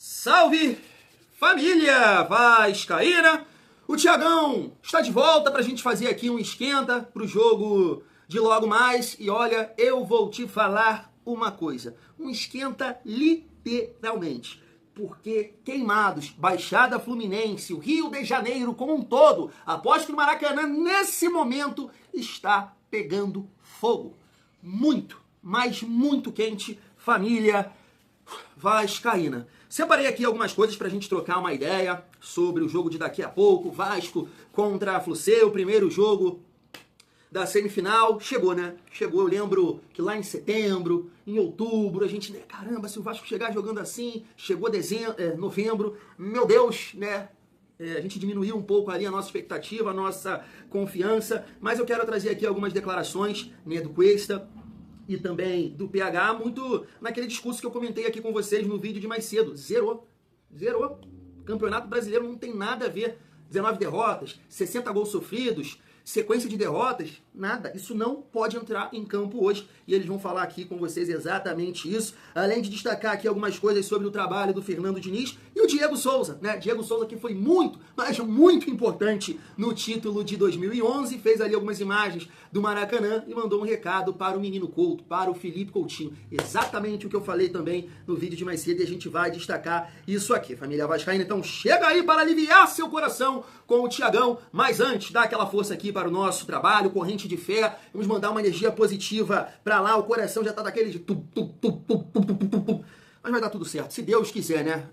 Salve, família vascaína! O Thiagão está de volta para a gente fazer aqui um esquenta para o jogo de logo mais. E olha, eu vou te falar uma coisa. Um esquenta literalmente. Porque Queimados, Baixada Fluminense, o Rio de Janeiro como um todo, aposto que o Maracanã nesse momento está pegando fogo. Muito, mas muito quente, família vascaína. Separei aqui algumas coisas pra gente trocar uma ideia sobre o jogo de daqui a pouco, Vasco contra a Fluminense, o primeiro jogo da semifinal. Chegou, né? Chegou, eu lembro que lá em setembro, em outubro, a gente, né, caramba, se o Vasco chegar jogando assim, chegou novembro, meu Deus, né? A gente diminuiu um pouco ali a nossa expectativa, a nossa confiança, mas eu quero trazer aqui algumas declarações, né, do Cuesta e também do PH, muito naquele discurso que eu comentei aqui com vocês no vídeo de mais cedo. Zerou. Campeonato Brasileiro não tem nada a ver. 19 derrotas, 60 gols sofridos, sequência de derrotas, nada. Isso não pode entrar em campo hoje. E eles vão falar aqui com vocês exatamente isso. Além de destacar aqui algumas coisas sobre o trabalho do Fernando Diniz e o Diego Souza, né? Diego Souza que foi muito, mas muito importante no título de 2011. Fez ali algumas imagens do Maracanã e mandou um recado para o menino Couto, para o Felipe Coutinho. Exatamente o que eu falei também no vídeo de mais cedo e a gente vai destacar isso aqui, família vascaína. Então chega aí para aliviar seu coração com o Thiagão. Mas antes, dá aquela força aqui para o nosso trabalho, corrente de fé. Vamos mandar uma energia positiva para lá. O coração já tá daquele de mas vai dar tudo certo, se Deus quiser, né?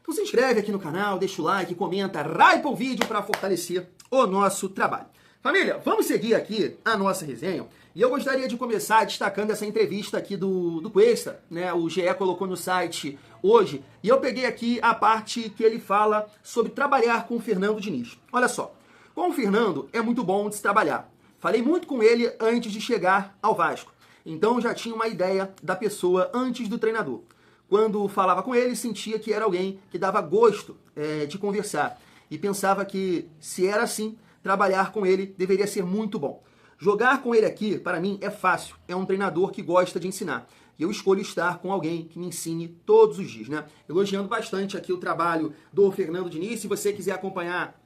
Então se inscreve aqui no canal, deixa o like, comenta, raipa o vídeo para fortalecer o nosso trabalho. Família, vamos seguir aqui a nossa resenha. E eu gostaria de começar destacando essa entrevista aqui do Cuesta, né? O GE colocou no site hoje. E eu peguei aqui a parte que ele fala sobre trabalhar com o Fernando Diniz. Olha só, com o Fernando é muito bom de se trabalhar. Falei muito com ele antes de chegar ao Vasco. Então já tinha uma ideia da pessoa antes do treinador. Quando falava com ele, sentia que era alguém que dava gosto de conversar. E pensava que, se era assim, trabalhar com ele deveria ser muito bom. Jogar com ele aqui, para mim, é fácil. É um treinador que gosta de ensinar. E eu escolho estar com alguém que me ensine todos os dias, né? Elogiando bastante aqui o trabalho do Fernando Diniz. Se você quiser acompanhar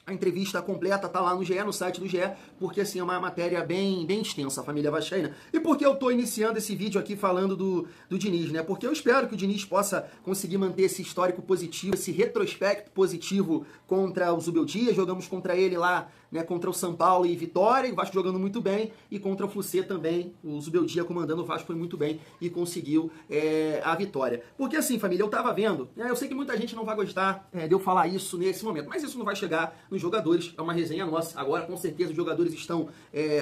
a entrevista completa, tá lá no GE, no site do GE, porque assim é uma matéria bem extensa, a família vascaína. E por que eu tô iniciando esse vídeo aqui falando do Diniz, né? Porque eu espero que o Diniz possa conseguir manter esse histórico positivo, esse retrospecto positivo contra o Zubeldia. Jogamos contra ele lá, né, contra o São Paulo e Vitória, o Vasco jogando muito bem, e contra o Fluminense também, o Zubeldia comandando o Vasco foi muito bem e conseguiu a vitória. Porque assim, família, eu tava vendo, eu sei que muita gente não vai gostar de eu falar isso nesse momento, mas isso não vai chegar nos jogadores, é uma resenha nossa. Agora, com certeza, os jogadores estão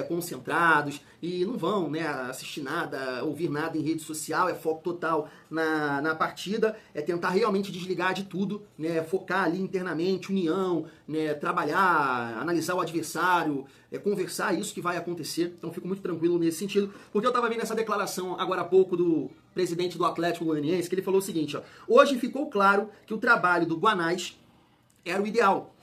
concentrados e não vão, né, assistir nada, ouvir nada em rede social, é foco total na partida, é tentar realmente desligar de tudo, né, focar ali internamente, união, né, trabalhar, analisar o adversário, conversar, isso que vai acontecer. Então fico muito tranquilo nesse sentido, porque eu estava vendo essa declaração agora há pouco do presidente do Atlético Goianiense, que ele falou o seguinte, ó: hoje ficou claro que o trabalho do Guanais era o ideal.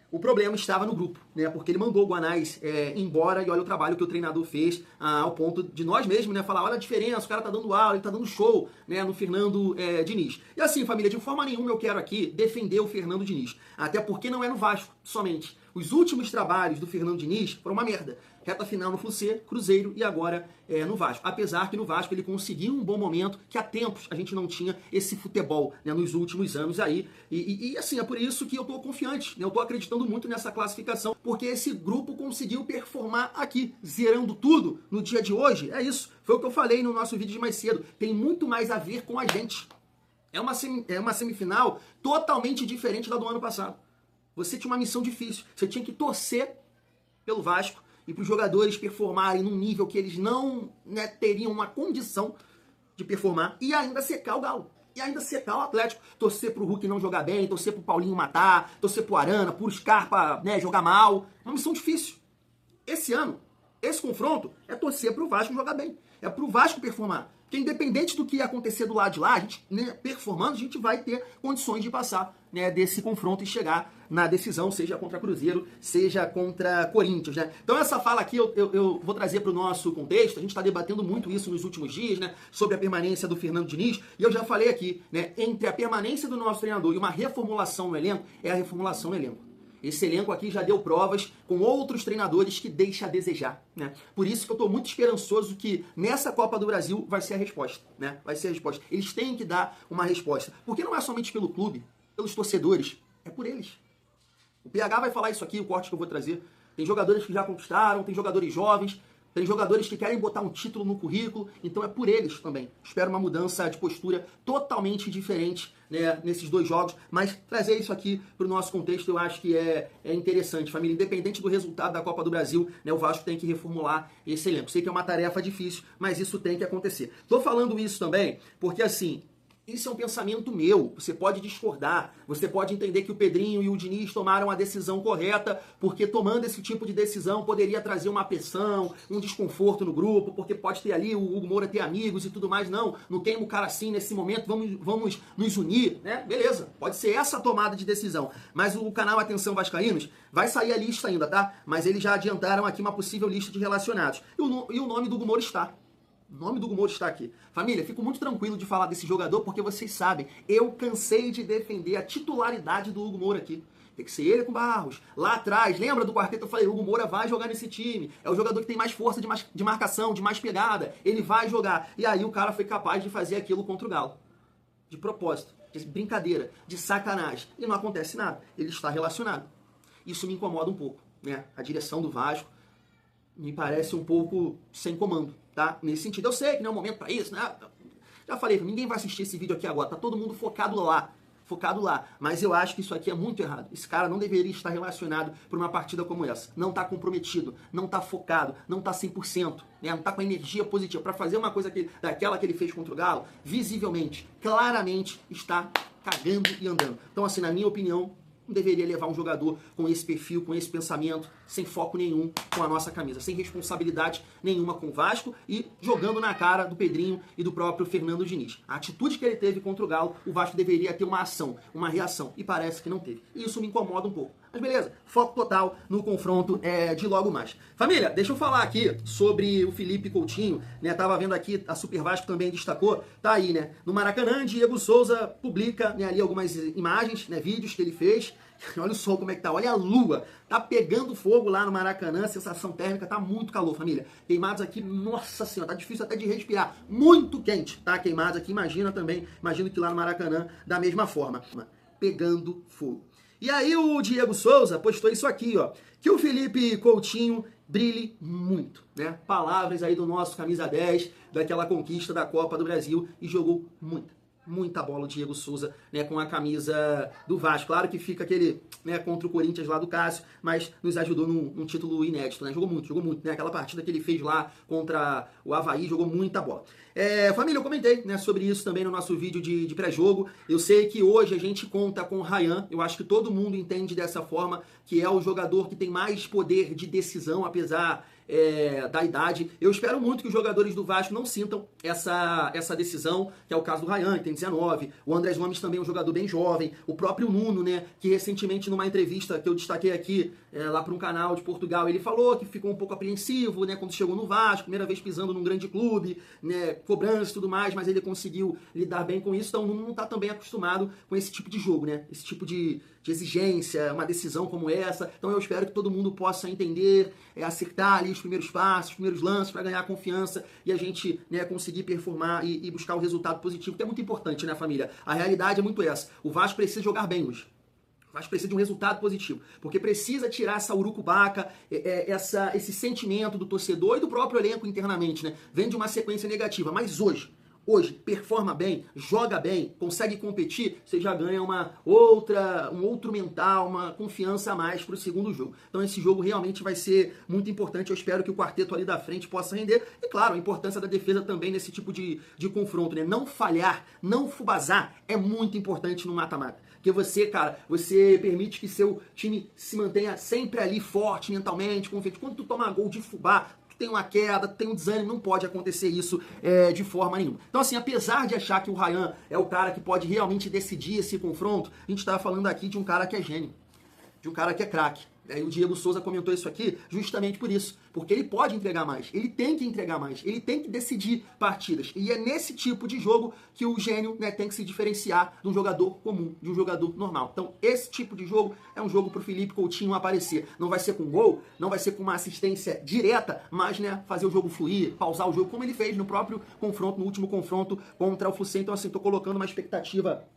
O problema estava no grupo, né? Porque ele mandou o Guanais embora e olha o trabalho que o treinador fez ao ponto de nós mesmos, né, falar, olha a diferença, o cara tá dando aula, ele tá dando show, né, no Fernando Diniz. E assim, família, de forma nenhuma eu quero aqui defender o Fernando Diniz, até porque não é no Vasco somente. Os últimos trabalhos do Fernando Diniz foram uma merda. Reta final no Fluminense, Cruzeiro e agora no Vasco. Apesar que no Vasco ele conseguiu um bom momento, que há tempos a gente não tinha esse futebol, né, nos últimos anos aí. E assim, é por isso que eu tô confiante, né, eu tô acreditando muito nessa classificação, porque esse grupo conseguiu performar aqui, zerando tudo no dia de hoje. É isso, foi o que eu falei no nosso vídeo de mais cedo. Tem muito mais a ver com a gente. É uma semifinal totalmente diferente da do ano passado. Você tinha uma missão difícil, você tinha que torcer pelo Vasco e para os jogadores performarem num nível que eles não, né, teriam uma condição de performar e ainda secar o Galo. E ainda secar o Atlético. Torcer pro Hulk não jogar bem, torcer pro Paulinho matar, torcer pro Arana, pro Scarpa, né, jogar mal. É uma missão difícil. Esse ano, esse confronto é torcer pro Vasco jogar bem. É pro Vasco performar. Porque independente do que acontecer do lado de lá, a gente, né, performando, a gente vai ter condições de passar, né, desse confronto e chegar na decisão, seja contra Cruzeiro, seja contra Corinthians, né? Então essa fala aqui eu vou trazer para o nosso contexto. A gente está debatendo muito isso nos últimos dias, né, sobre a permanência do Fernando Diniz, e eu já falei aqui, né, entre a permanência do nosso treinador e uma reformulação no elenco, é a reformulação no elenco. Esse elenco aqui já deu provas com outros treinadores que deixa a desejar, né? Por isso que eu estou muito esperançoso que nessa Copa do Brasil vai ser a resposta, né? Vai ser a resposta. Eles têm que dar uma resposta. Porque não é somente pelo clube, pelos torcedores, é por eles. O PH vai falar isso aqui, o corte que eu vou trazer. Tem jogadores que já conquistaram, tem jogadores jovens, tem jogadores que querem botar um título no currículo, então é por eles também. Espero uma mudança de postura totalmente diferente, né, nesses dois jogos, mas trazer isso aqui para o nosso contexto eu acho que é interessante, família. Independente do resultado da Copa do Brasil, né, o Vasco tem que reformular esse elenco. Sei que é uma tarefa difícil, mas isso tem que acontecer. Estou falando isso também porque, assim, isso é um pensamento meu, você pode discordar, você pode entender que o Pedrinho e o Diniz tomaram a decisão correta, porque tomando esse tipo de decisão poderia trazer uma pressão, um desconforto no grupo, porque pode ter ali o Hugo Moura ter amigos e tudo mais. Não queima o cara assim nesse momento, vamos nos unir, né? Beleza, pode ser essa a tomada de decisão, mas o canal Atenção Vascaínos vai sair a lista ainda, tá? Mas eles já adiantaram aqui uma possível lista de relacionados, e o nome do Hugo Moura está. O nome do Hugo Moura está aqui. Família, fico muito tranquilo de falar desse jogador, porque vocês sabem, eu cansei de defender a titularidade do Hugo Moura aqui. Tem que ser ele com Barros. Lá atrás, lembra do quarteto? Eu falei, o Hugo Moura vai jogar nesse time. É o jogador que tem mais força de marcação, de mais pegada. Ele vai jogar. E aí o cara foi capaz de fazer aquilo contra o Galo. De propósito, de brincadeira, de sacanagem. E não acontece nada. Ele está relacionado. Isso me incomoda um pouco, né? A direção do Vasco me parece um pouco sem comando, tá? Nesse sentido. Eu sei que não é o momento pra isso, né? Já falei, ninguém vai assistir esse vídeo aqui agora, tá todo mundo focado lá. Mas eu acho que isso aqui é muito errado. Esse cara não deveria estar relacionado por uma partida como essa. Não tá comprometido, não tá focado, não tá 100%, né? Não tá com energia positiva para fazer uma coisa daquela que ele fez contra o Galo. Visivelmente, claramente está cagando e andando. Então, assim, na minha opinião, não deveria levar um jogador com esse perfil, com esse pensamento, sem foco nenhum com a nossa camisa, sem responsabilidade nenhuma com o Vasco e jogando na cara do Pedrinho e do próprio Fernando Diniz. A atitude que ele teve contra o Galo, o Vasco deveria ter uma ação, uma reação, e parece que não teve. E isso me incomoda um pouco. Mas beleza, foco total no confronto de logo mais. Família, deixa eu falar aqui sobre o Felipe Coutinho, né? Tava vendo aqui, a Super Vasco também destacou, tá aí, né? No Maracanã, Diego Souza publica, né, ali algumas imagens, né, vídeos que ele fez. Olha o sol como é que tá, olha a lua, tá pegando fogo lá no Maracanã, sensação térmica, tá muito calor, família. Queimados aqui, nossa senhora, tá difícil até de respirar, muito quente, tá? Queimados aqui, imagino que lá no Maracanã, da mesma forma, pegando fogo. E aí o Diego Souza postou isso aqui, ó, que o Felipe Coutinho brilhe muito, né? Palavras aí do nosso camisa 10, daquela conquista da Copa do Brasil, e jogou muita bola o Diego Souza, né, com a camisa do Vasco. Claro que fica aquele, né, contra o Corinthians lá do Cássio, mas nos ajudou num título inédito, né? Jogou muito, né? Aquela partida que ele fez lá contra o Avaí, jogou muita bola. Família, eu comentei, né, sobre isso também no nosso vídeo de pré-jogo. Eu sei que hoje a gente conta com o Ryan, eu acho que todo mundo entende dessa forma, que é o jogador que tem mais poder de decisão, apesar da idade. Eu espero muito que os jogadores do Vasco não sintam essa decisão, que é o caso do Ryan, que tem 19, o Andrés Gomes também é um jogador bem jovem, o próprio Nuno, né, que recentemente numa entrevista que eu destaquei aqui, lá para um canal de Portugal, ele falou que ficou um pouco apreensivo, né, quando chegou no Vasco, primeira vez pisando num grande clube, né, cobrança e tudo mais, mas ele conseguiu lidar bem com isso. Então o Nuno não está também acostumado com esse tipo de jogo, né, esse tipo de exigência, uma decisão como essa. Então eu espero que todo mundo possa entender, acertar ali os primeiros passos, os primeiros lances para ganhar confiança e a gente, né, conseguir performar e buscar o resultado positivo, que é muito importante, né, família? A realidade é muito essa. O Vasco precisa jogar bem hoje. O Vasco precisa de um resultado positivo, porque precisa tirar essa urucubaca, esse sentimento do torcedor e do próprio elenco internamente, né? Vem de uma sequência negativa, mas hoje, performa bem, joga bem, consegue competir, você já ganha um outro mental, uma confiança a mais para o segundo jogo. Então esse jogo realmente vai ser muito importante, eu espero que o quarteto ali da frente possa render, e claro, a importância da defesa também nesse tipo de confronto, né? Não falhar, não fubazar, é muito importante no mata-mata. Porque você, cara, você permite que seu time se mantenha sempre ali forte mentalmente, confiante. Quando tu toma gol de fubá, tem uma queda, tem um desânimo, não pode acontecer isso de forma nenhuma. Então assim, apesar de achar que o Ryan é o cara que pode realmente decidir esse confronto, a gente tá falando aqui de um cara que é gênio, de um cara que é craque. E o Diego Souza comentou isso aqui justamente por isso, porque ele pode entregar mais, ele tem que entregar mais, ele tem que decidir partidas. E é nesse tipo de jogo que o gênio, né, tem que se diferenciar de um jogador comum, de um jogador normal. Então esse tipo de jogo é um jogo para o Felipe Coutinho aparecer. Não vai ser com gol, não vai ser com uma assistência direta, mas, né, fazer o jogo fluir, pausar o jogo, como ele fez no próprio confronto, no último confronto contra o Fluminense. Então assim, tô colocando uma expectativa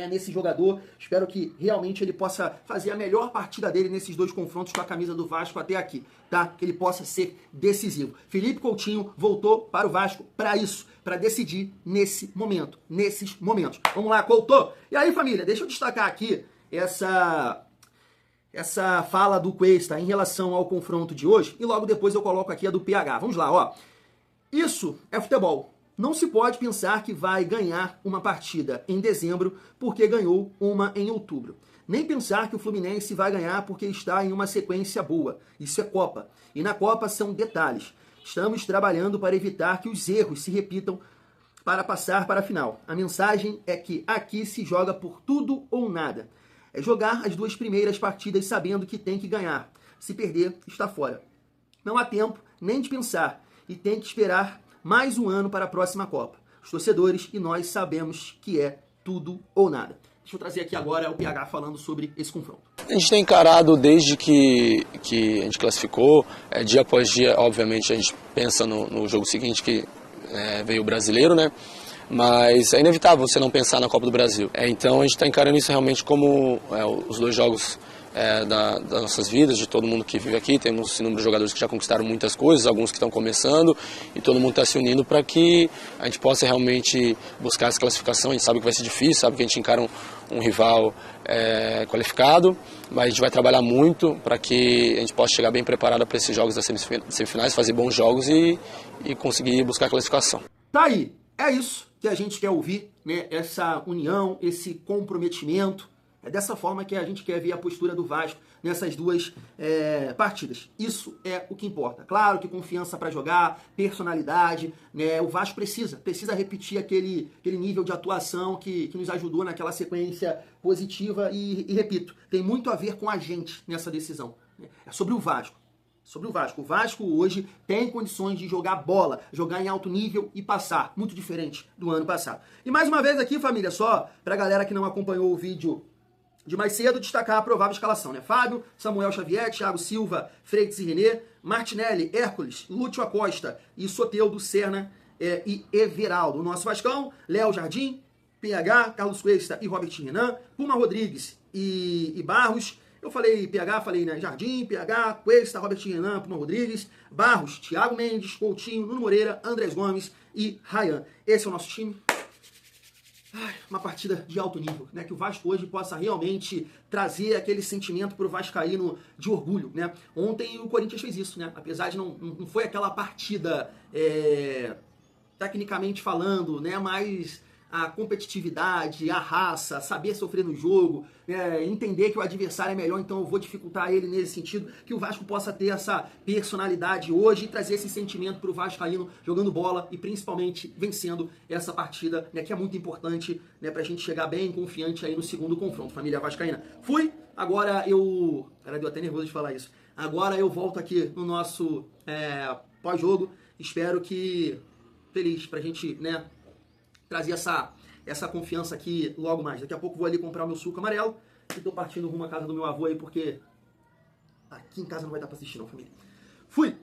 nesse jogador. Espero que realmente ele possa fazer a melhor partida dele nesses dois confrontos com a camisa do Vasco até aqui, tá? Que ele possa ser decisivo. Felipe Coutinho voltou para o Vasco para isso, para decidir nesses momentos. Vamos lá, Couto! E aí, família, deixa eu destacar aqui essa fala do Cuesta em relação ao confronto de hoje e logo depois eu coloco aqui a do PH. Vamos lá, ó. Isso é futebol. Não se pode pensar que vai ganhar uma partida em dezembro porque ganhou uma em outubro. Nem pensar que o Fluminense vai ganhar porque está em uma sequência boa. Isso é Copa. E na Copa são detalhes. Estamos trabalhando para evitar que os erros se repitam para passar para a final. A mensagem é que aqui se joga por tudo ou nada. É jogar as duas primeiras partidas sabendo que tem que ganhar. Se perder, está fora. Não há tempo nem de pensar e tem que esperar mais um ano para a próxima Copa. Os torcedores e nós sabemos que é tudo ou nada. Deixa eu trazer aqui agora o PH falando sobre esse confronto. A gente tem encarado desde que a gente classificou, dia após dia, obviamente a gente pensa no jogo seguinte que veio o brasileiro, né? Mas é inevitável você não pensar na Copa do Brasil. Então a gente está encarando isso realmente como os dois jogos das nossas vidas, de todo mundo que vive aqui. Temos esse número de jogadores que já conquistaram muitas coisas, alguns que estão começando, e todo mundo está se unindo para que a gente possa realmente buscar essa classificação. A gente sabe que vai ser difícil, sabe que a gente encara um rival qualificado, mas a gente vai trabalhar muito para que a gente possa chegar bem preparado para esses jogos das semifinais, fazer bons jogos e conseguir buscar a classificação. Tá aí, é isso que a gente quer ouvir, né? Essa união, esse comprometimento. É dessa forma que a gente quer ver a postura do Vasco nessas duas partidas. Isso é o que importa. Claro que confiança para jogar, personalidade, né? O Vasco precisa repetir aquele nível de atuação que nos ajudou naquela sequência positiva e repito, tem muito a ver com a gente nessa decisão. É sobre o Vasco. Sobre o Vasco. O Vasco hoje tem condições de jogar bola, jogar em alto nível e passar. Muito diferente do ano passado. E mais uma vez aqui, família, só pra galera que não acompanhou o vídeo de mais cedo, destacar a provável escalação, né? Fábio, Samuel Xavier, Thiago Silva, Freitas e Renê, Martinelli, Hércules, Lúcio Acosta e Soteldo, Serna e Everaldo. O nosso Vascão, Léo Jardim, PH, Carlos Cuesta e Robert Renan, Puma Rodrigues e Barros. Eu falei PH, falei, né? Jardim, PH, Cuesta, Robert Renan, Puma Rodrigues, Barros, Thiago Mendes, Coutinho, Nuno Moreira, Andrés Gomes e Ryan. Esse é o nosso time. Uma partida de alto nível, né? Que o Vasco hoje possa realmente trazer aquele sentimento pro vascaíno de orgulho, né? Ontem o Corinthians fez isso, né? Apesar de não foi aquela partida, tecnicamente falando, né? Mas a competitividade, a raça, saber sofrer no jogo, entender que o adversário é melhor, então eu vou dificultar ele nesse sentido, que o Vasco possa ter essa personalidade hoje e trazer esse sentimento para o vascaíno jogando bola e principalmente vencendo essa partida, né, que é muito importante, né, para a gente chegar bem confiante aí no segundo confronto, família vascaína. Fui, agora eu... Cara, deu até nervoso de falar isso. Agora eu volto aqui no nosso pós-jogo, espero que... Feliz pra gente, né, trazer essa confiança aqui logo mais. Daqui a pouco vou ali comprar o meu suco amarelo e tô partindo rumo à casa do meu avô aí, porque aqui em casa não vai dar pra assistir não, família. Fui!